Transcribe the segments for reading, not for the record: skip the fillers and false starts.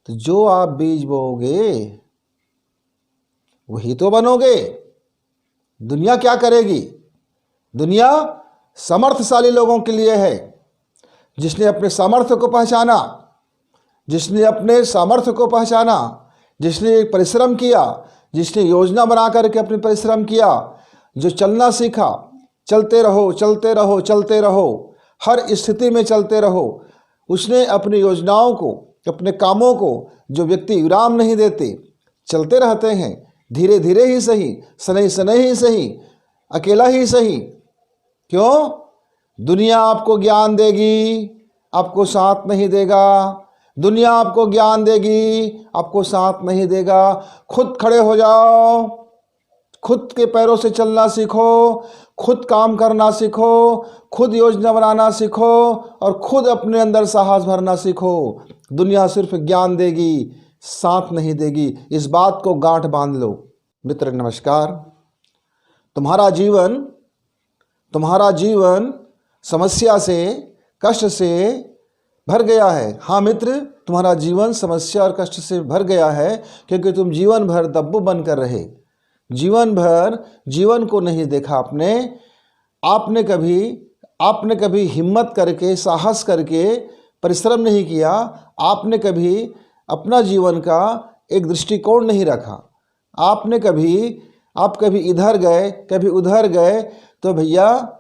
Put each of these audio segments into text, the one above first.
तो जो आप बीज बोओगे वही तो बनोगे। दुनिया क्या करेगी? दुनिया समर्थशाली लोगों के लिए है, जिसने अपने सामर्थ्य को पहचाना, जिसने अपने सामर्थ्य को पहचाना, जिसने परिश्रम किया, जिसने योजना बना करके अपने परिश्रम किया, जो चलना सीखा। चलते रहो, चलते रहो, चलते रहो, हर स्थिति में चलते रहो। उसने अपनी योजनाओं को, अपने कामों को, जो व्यक्ति विराम नहीं देते, चलते रहते हैं, धीरे धीरे ही सही, सनई सनई ही सही, अकेला ही सही। क्यों? दुनिया आपको ज्ञान देगी, आपको साथ नहीं देगा। दुनिया आपको ज्ञान देगी, आपको साथ नहीं देगा। खुद खड़े हो जाओ, खुद के पैरों से चलना सीखो, खुद काम करना सीखो, खुद योजना बनाना सीखो और खुद अपने अंदर साहस भरना सीखो। दुनिया सिर्फ ज्ञान देगी, साथ नहीं देगी। इस बात को गांठ बांध लो। मित्र नमस्कार। तुम्हारा जीवन समस्या से, कष्ट से भर गया है। हाँ मित्र, तुम्हारा जीवन समस्या और कष्ट से भर गया है, क्योंकि तुम जीवन भर दब्बू बनकर रहे। जीवन भर जीवन को नहीं देखा आपने कभी हिम्मत करके, साहस करके परिश्रम नहीं किया। आपने कभी अपना जीवन का एक दृष्टिकोण नहीं रखा। आप कभी इधर गए, कभी उधर गए, तो भैया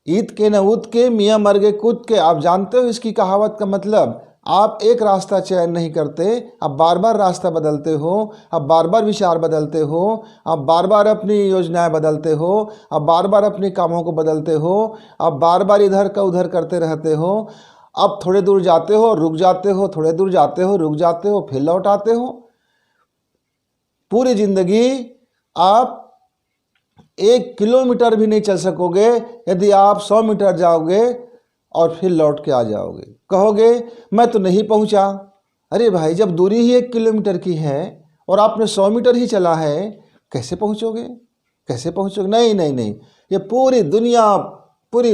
ईद के न उद के, मियाँ मर गए कूद के। आप जानते हो इसकी कहावत का मतलब। आप एक रास्ता चयन नहीं करते, आप बार बार रास्ता बदलते हो, आप बार बार विचार बदलते हो, आप बार बार अपनी योजनाएं बदलते हो, आप बार बार अपने कामों को बदलते हो, आप बार बार इधर का उधर करते रहते हो। आप थोड़े दूर जाते हो, रुक जाते हो, थोड़े दूर जाते हो, रुक जाते हो, फिर लौट आते हो। पूरी जिंदगी आप 1 किलोमीटर भी नहीं चल सकोगे यदि आप 100 मीटर जाओगे और फिर लौट के आ जाओगे। कहोगे मैं तो नहीं पहुंचा। अरे भाई, जब दूरी ही 1 किलोमीटर की है और आपने 100 मीटर ही चला है, कैसे पहुंचोगे? नहीं नहीं नहीं, ये पूरी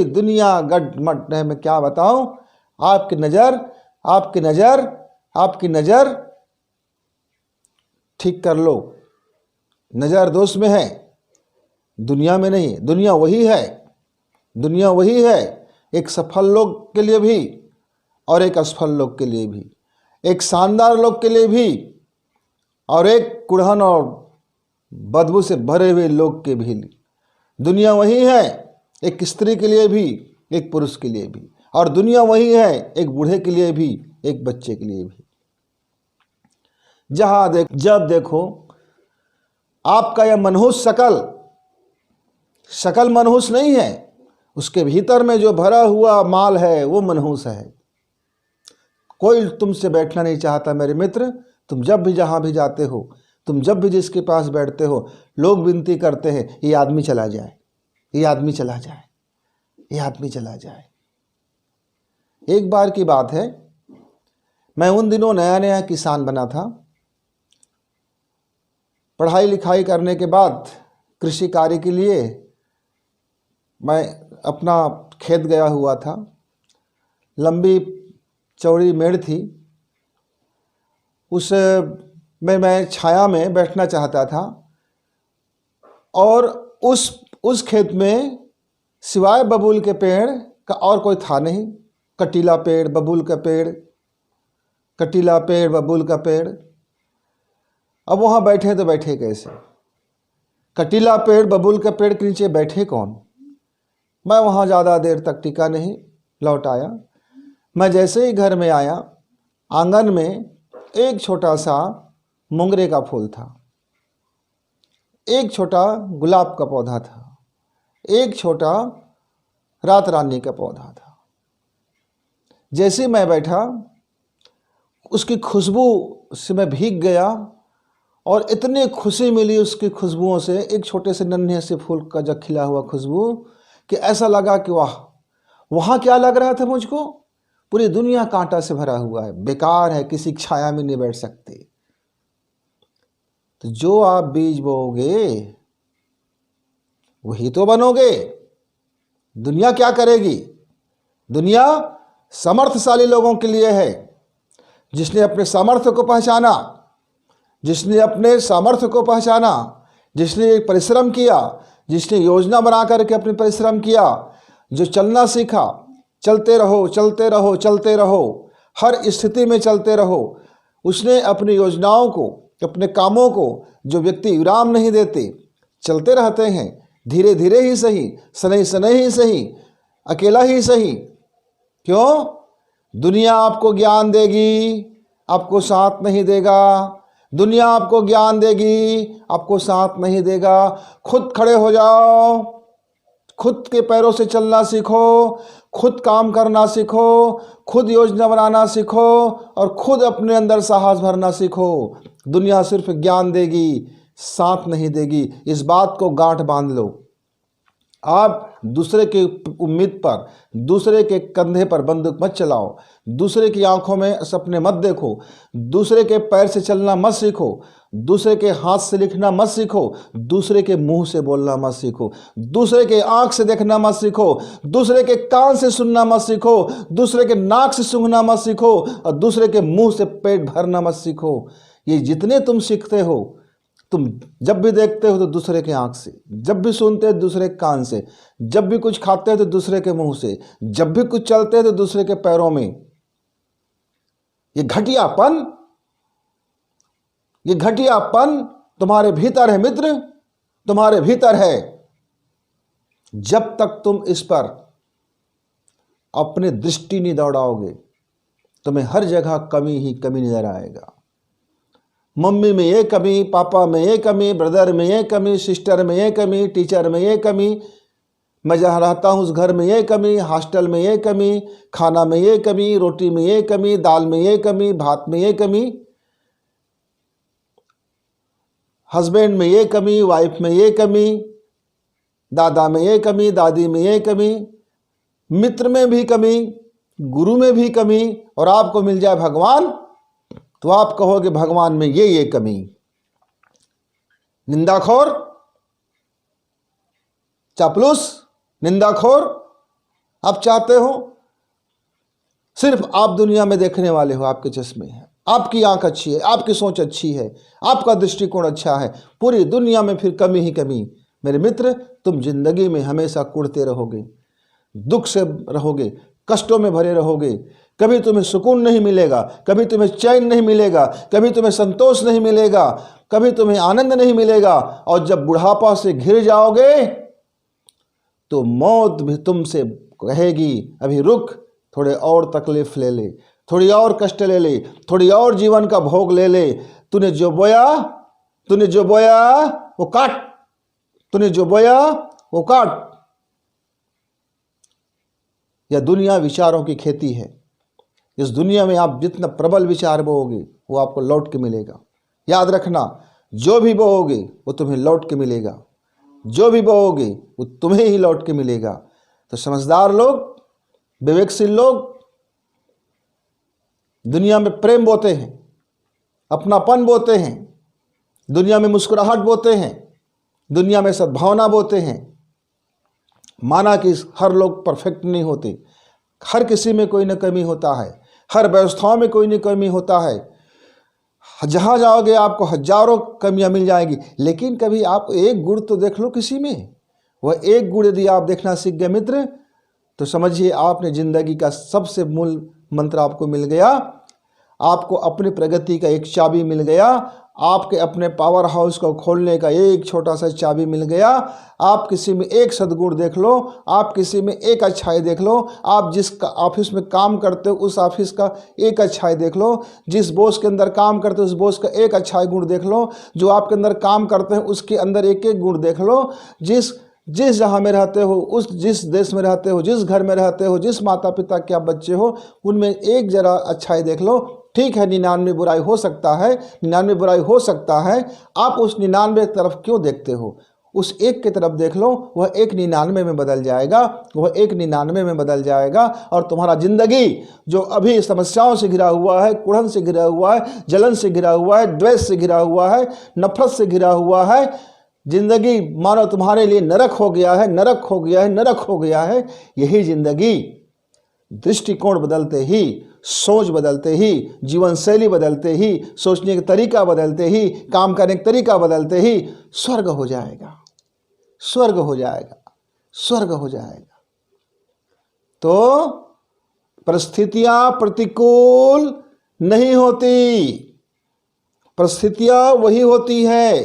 दुनिया गट-मट है। मैं क्या बताऊं? आपकी नज़र ठीक कर लो। नज़र दोस्त में है, दुनिया में नहीं। दुनिया वही है, एक सफल लोग के लिए भी और एक असफल लोग के लिए भी, एक शानदार लोग के लिए भी और एक कुड़हन और बदबू से भरे हुए लोग के भी। दुनिया वही है, एक स्त्री के लिए भी, एक पुरुष के लिए भी। और दुनिया वही है, एक बूढ़े के लिए भी, एक बच्चे के लिए भी। जब देखो आपका यह मनहूस शकल मनहूस नहीं है, उसके भीतर में जो भरा हुआ माल है वो मनहूस है। कोई तुमसे बैठना नहीं चाहता मेरे मित्र। तुम जब भी जहाँ भी जाते हो, तुम जब भी जिसके पास बैठते हो, लोग विनती करते हैं ये आदमी चला जाए, ये आदमी चला जाए, ये आदमी चला जाए। एक बार की बात है, मैं उन दिनों नया नया किसान बना था। पढ़ाई लिखाई करने के बाद कृषि कार्य के लिए मैं अपना खेत गया हुआ था। लंबी चौड़ी मेड़ थी, उस में मैं छाया में बैठना चाहता था। और उस खेत में सिवाय बबूल के पेड़ का और कोई था नहीं। कटीला पेड़, बबूल का पेड़, कटीला पेड़, बबूल का पेड़। अब वहाँ बैठे तो बैठे कैसे? कटीला पेड़, बबूल के पेड़ के नीचे बैठे कौन? मैं वहाँ ज़्यादा देर तक टिका नहीं, लौट आया। मैं जैसे ही घर में आया, आंगन में एक छोटा सा मोंगरे का फूल था, एक छोटा गुलाब का पौधा था, एक छोटा रात रानी का पौधा था। जैसे मैं बैठा, उसकी खुशबू से मैं भीग गया और इतनी खुशी मिली उसकी खुशबुओं से, एक छोटे से नन्हे से फूल का जब खिला हुआ खुशबू, कि ऐसा लगा कि वाह। वहाँ क्या लग रहा था मुझको? पूरी दुनिया कांटा से भरा हुआ है, बेकार है, किसी छाया में नहीं बैठ सकते। तो जो आप बीज बोओगे वही तो बनोगे। दुनिया क्या करेगी? दुनिया समर्थशाली लोगों के लिए है, जिसने अपने सामर्थ्य को पहचाना, जिसने अपने सामर्थ्य को पहचाना, जिसने परिश्रम किया, जिसने योजना बना करके अपने परिश्रम किया, जो चलना सीखा, चलते रहो चलते रहो चलते रहो, हर स्थिति में चलते रहो, उसने अपनी योजनाओं को, अपने कामों को, जो व्यक्ति विराम नहीं देते, चलते रहते हैं, धीरे धीरे ही सही, सनई सनई ही सही, अकेला ही सही। क्यों? दुनिया आपको ज्ञान देगी, आपको साथ नहीं देगा। दुनिया आपको ज्ञान देगी, आपको साथ नहीं देगा। खुद खड़े हो जाओ, खुद के पैरों से चलना सीखो, खुद काम करना सीखो, खुद योजना बनाना सीखो और खुद अपने अंदर साहस भरना सीखो। दुनिया सिर्फ ज्ञान देगी, साथ नहीं देगी। इस बात को गांठ बांध लो। आप दूसरे की उम्मीद पर, दूसरे के कंधे पर बंदूक मत चलाओ, दूसरे की आंखों में सपने मत देखो, दूसरे के पैर से चलना मत सीखो, दूसरे के हाथ से लिखना मत सीखो, दूसरे के मुंह से बोलना मत सीखो, दूसरे के आंख से देखना मत सीखो, दूसरे के कान से सुनना मत सीखो, दूसरे के नाक से सूंघना मत सीखो और दूसरे के मुंह से पेट भरना मत सीखो। ये जितने तुम सीखते हो, तुम जब भी देखते हो तो दूसरे के आंख से, जब भी सुनते हो दूसरे के कान से, जब भी कुछ खाते हो तो दूसरे के मुंह से, जब भी कुछ चलते हो तो दूसरे के पैरों में। ये घटियापन, ये घटियापन तुम्हारे भीतर है मित्र, तुम्हारे भीतर है। जब तक तुम इस पर अपनी दृष्टि नहीं दौड़ाओगे, तुम्हें हर जगह कमी ही कमी नजर आएगा। मम्मी में ये कमी, पापा में ये कमी, ब्रदर में ये कमी, सिस्टर में ये कमी, टीचर में ये कमी, मैं जहाँ रहता हूँ उस घर में ये कमी, हॉस्टल में ये कमी, खाना में ये कमी, रोटी में ये कमी, दाल में ये कमी, भात में ये कमी, हस्बैंड में ये कमी, वाइफ में ये कमी, दादा में ये कमी, दादी में ये कमी, मित्र में भी कमी, गुरु में भी कमी, और आपको मिल जाए भगवान तो आप कहोगे भगवान में ये कमी। निंदाखोर, चापलूस, निंदाखोर, आप चाहते हो सिर्फ आप दुनिया में देखने वाले हो, आपके चश्मे हैं, आपकी आंख अच्छी है, आपकी सोच अच्छी है, आपका दृष्टिकोण अच्छा है, पूरी दुनिया में फिर कमी ही कमी। मेरे मित्र, तुम जिंदगी में हमेशा कुढ़ते रहोगे, दुख से रहोगे, कष्टों में भरे रहोगे, कभी तुम्हें सुकून नहीं मिलेगा, कभी तुम्हें चैन नहीं मिलेगा, कभी तुम्हें संतोष नहीं मिलेगा, कभी तुम्हें आनंद नहीं मिलेगा। और जब बुढ़ापा से घिर जाओगे तो मौत भी तुमसे कहेगी अभी रुक, थोड़े और तकलीफ ले ले, थोड़ी और कष्ट ले ले, थोड़ी और जीवन का भोग ले ले। तूने जो बोया वो काट, तूने जो बोया वो काट। यह दुनिया विचारों की खेती है। इस दुनिया में आप जितना प्रबल विचार बोओगे वो आपको लौट के मिलेगा। याद रखना, जो भी बोओगे वो तुम्हें लौट के मिलेगा, जो भी बोओगे वो तुम्हें ही लौट के मिलेगा। तो समझदार लोग, विवेकशील लोग दुनिया में प्रेम बोते हैं, अपनापन बोते हैं, दुनिया में मुस्कुराहट बोते हैं, दुनिया में सद्भावना बोते हैं। माना कि हर लोग परफेक्ट नहीं होते, हर किसी में कोई न कमी होता है, हर व्यवस्थाओं में कोई न कमी होता है। जहाँ जाओगे आपको हजारों कमियां मिल जाएंगी, लेकिन कभी आप एक गुण तो देख लो किसी में। वह एक गुण यदि आप देखना सीख गए मित्र, तो समझिए आपने जिंदगी का सबसे मूल मंत्र आपको मिल गया। आपको अपनी प्रगति का एक चाबी मिल गया, आपके अपने पावर हाउस को खोलने का एक छोटा सा चाबी मिल गया। आप किसी में एक सद्गुण देख लो, आप किसी में एक अच्छाई देख लो, आप जिस ऑफिस में काम करते हो उस ऑफिस का एक अच्छाई देख लो, जिस बॉस के अंदर काम करते हो उस बॉस का एक अच्छाई गुण देख लो, जो आपके अंदर काम करते हैं उसके अंदर एक एक गुण देख लो। जिस जहाँ में रहते हो, उस जिस देश में रहते हो, जिस घर में रहते हो, जिस माता पिता के आप बच्चे हो, उनमें एक जरा अच्छाई देख लो। ठीक है, 99 बुराई हो सकता है, 99 बुराई हो सकता है, आप उस 99 तरफ क्यों देखते हो? उस एक की तरफ देख लो, वह एक 99 में बदल जाएगा, वह एक 99 में बदल जाएगा। और तुम्हारा जिंदगी जो अभी समस्याओं से घिरा हुआ है, कुढ़न से घिरा हुआ है, जलन से घिरा हुआ है, द्वेष से घिरा हुआ है, नफरत से घिरा हुआ है, जिंदगी मानो तुम्हारे लिए नरक हो गया है, नरक हो गया है, नरक हो गया है। यही जिंदगी दृष्टिकोण बदलते ही, सोच बदलते ही, जीवन शैली बदलते ही, सोचने का तरीका बदलते ही, काम करने का तरीका बदलते ही स्वर्ग हो जाएगा, स्वर्ग हो जाएगा, स्वर्ग हो जाएगा। तो परिस्थितियां प्रतिकूल नहीं होती, परिस्थितियां वही होती है,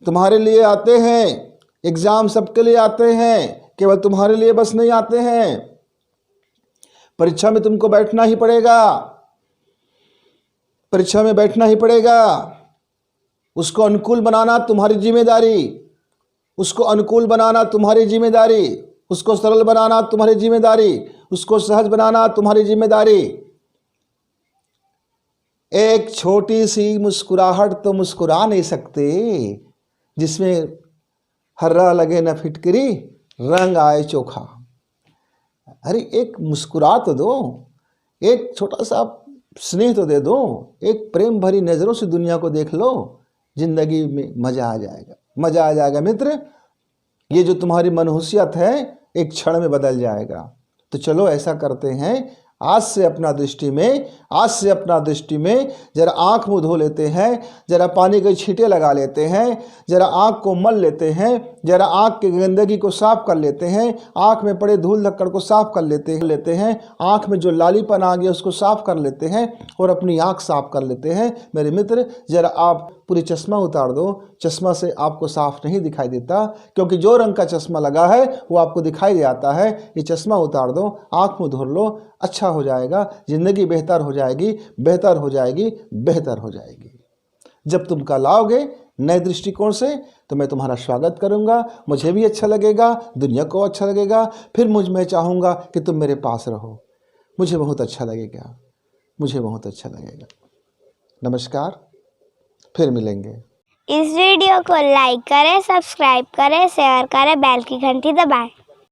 तुम्हारे लिए आते हैं। एग्जाम सबके लिए आते हैं, केवल तुम्हारे लिए बस नहीं आते हैं। परीक्षा में तुमको बैठना ही पड़ेगा, परीक्षा में बैठना ही पड़ेगा। उसको अनुकूल बनाना तुम्हारी जिम्मेदारी, उसको अनुकूल बनाना तुम्हारी जिम्मेदारी, उसको सरल बनाना तुम्हारी जिम्मेदारी, उसको सहज बनाना तुम्हारी जिम्मेदारी। एक छोटी सी मुस्कुराहट तो मुस्कुरा नहीं सकते जिसमें हर्रा लगे न फिटकरी, रंग आए चोखा। अरे एक मुस्कुरा तो दो, एक छोटा सा स्नेह तो दे दो, एक प्रेम भरी नज़रों से दुनिया को देख लो, जिंदगी में मज़ा आ जाएगा, मज़ा आ जाएगा मित्र। ये जो तुम्हारी मनहूसियत है एक क्षण में बदल जाएगा। तो चलो ऐसा करते हैं, आज से अपना दृष्टि में जरा आँख मुँह धो लेते हैं, जरा पानी के छींटे लगा लेते हैं, जरा आँख को मल लेते हैं, जरा आँख की गंदगी को साफ कर लेते हैं, आँख में पड़े धूल धक्कड़ को साफ कर लेते हैं, आँख में जो लालीपन आ गया उसको साफ कर लेते हैं और अपनी आँख साफ कर लेते हैं। मेरे मित्र जरा आप पूरी चश्मा उतार दो, चश्मा से आपको साफ नहीं दिखाई देता, क्योंकि जो रंग का चश्मा लगा है वो आपको दिखाई दे आता है। ये चश्मा उतार दो, आँख मुँह धो लो, अच्छा हो जाएगा, ज़िंदगी बेहतर हो जाएगी, बेहतर हो जाएगी, बेहतर हो जाएगी। जब तुम कल आओगे नए दृष्टिकोण से तो मैं तुम्हारा स्वागत करूंगा, मुझे भी अच्छा लगेगा, दुनिया को अच्छा लगेगा। फिर मैं चाहूँगा कि तुम मेरे पास रहो, मुझे बहुत अच्छा लगेगा, मुझे बहुत अच्छा लगेगा। नमस्कार, फिर मिलेंगे। इस वीडियो को लाइक करें, सब्सक्राइब करें, शेयर करें, बेल की घंटी दबाएं।